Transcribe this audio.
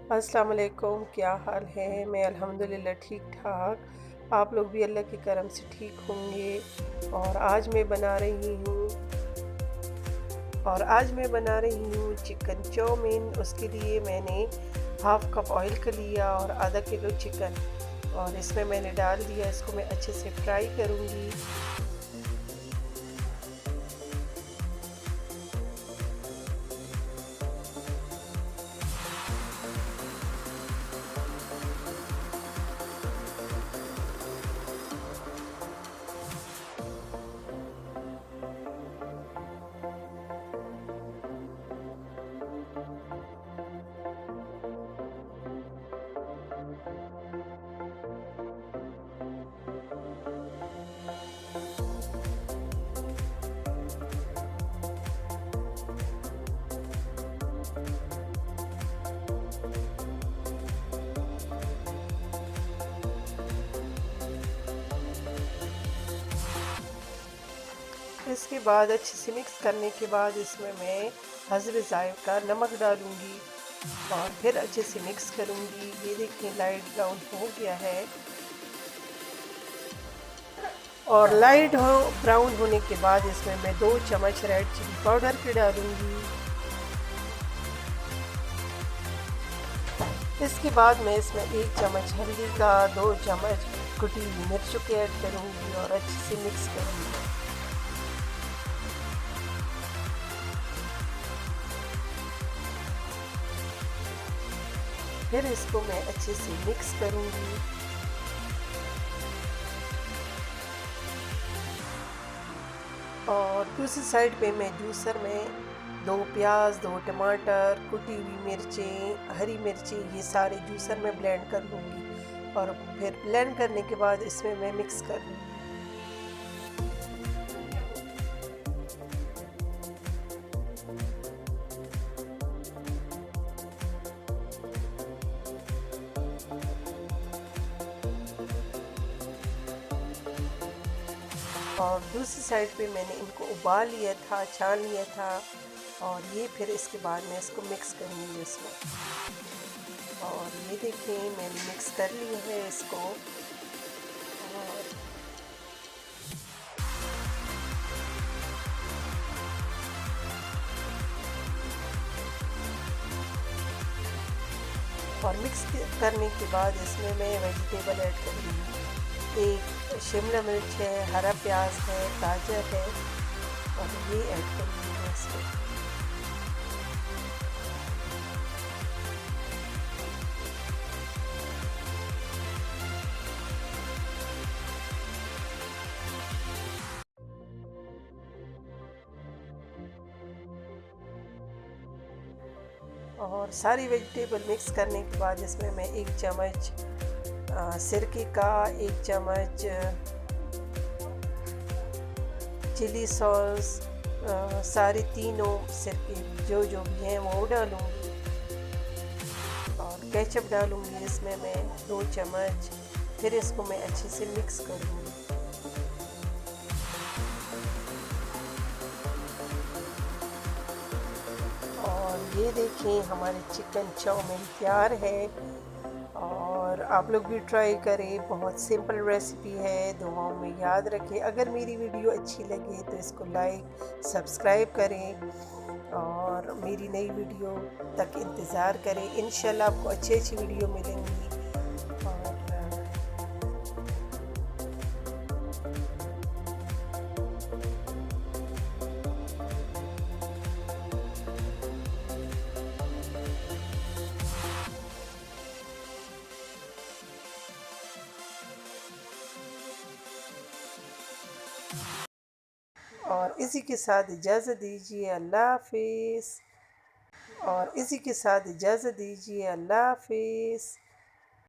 अस्सलाम वालेकुम, क्या हाल है? मैं अल्हम्दुलिल्लाह ठीक-ठाक। आप लोग भी अल्लाह के करम से ठीक होंगे। और आज मैं बना रही हूँ चिकन चाउमीन। उसके लिए मैंने हाफ़ कप ऑयल का लिया और आधा किलो चिकन, और इसमें मैंने डाल दिया। इसको मैं अच्छे से फ्राई करूँगी। इसके बाद अच्छे से मिक्स करने के बाद इसमें मैं हस्ब ज़ायक़ा नमक डालूँगी और फिर अच्छे से मिक्स करूँगी। ये देखिए लाइट ब्राउन हो गया है। और लाइट हो ब्राउन होने के बाद इसमें मैं 2 चम्मच रेड चिली पाउडर के डालूँगी। इसके बाद मैं इसमें 1 चम्मच हल्दी का, 2 चम्मच कुटी हुई मिर्चों के ऐड करूँगी और अच्छे से मिक्स करूँगी। फिर इसको मैं अच्छे से मिक्स करूँगी। और दूसरी साइड पे मैं जूसर में 2 प्याज, 2 टमाटर, कुटी हुई मिर्चें, हरी मिर्ची, ये सारे जूसर में ब्लेंड कर लूँगी। और फिर ब्लेंड करने के बाद इसमें मैं मिक्स कर लूँगी। और दूसरी साइड पे मैंने इनको उबाल लिया था, छान लिया था। और ये फिर इसके बाद मैं इसको मिक्स करूँगी इसमें। और ये देखिए मैंने मिक्स कर लिया है इसको। और मिक्स करने के बाद इसमें मैं वेजिटेबल ऐड करूँगी। एक शिमला मिर्च है, हरा प्याज है, गाजर है, और ये ऐड करूँगी मैं इसमें। और सारी वेजिटेबल मिक्स करने के बाद इसमें मैं 1 चम्मच सिरके का, 1 चम्मच चिली सॉस, सारे तीनों सिरके जो भी हैं वो डालूँगी। और केचप डालूँगी इसमें मैं 2 चम्मच। फिर इसको मैं अच्छे से मिक्स करूँगी। और ये देखें हमारे चिकन चाउमीन तैयार है। और आप लोग भी ट्राई करें, बहुत सिंपल रेसिपी है। दुआओं में याद रखें। अगर मेरी वीडियो अच्छी लगे तो इसको लाइक सब्सक्राइब करें और मेरी नई वीडियो तक इंतज़ार करें। इंशाल्लाह आपको अच्छी वीडियो मिलेंगी। और इसी के साथ इजाज़त दीजिए, अल्लाह हाफिज़।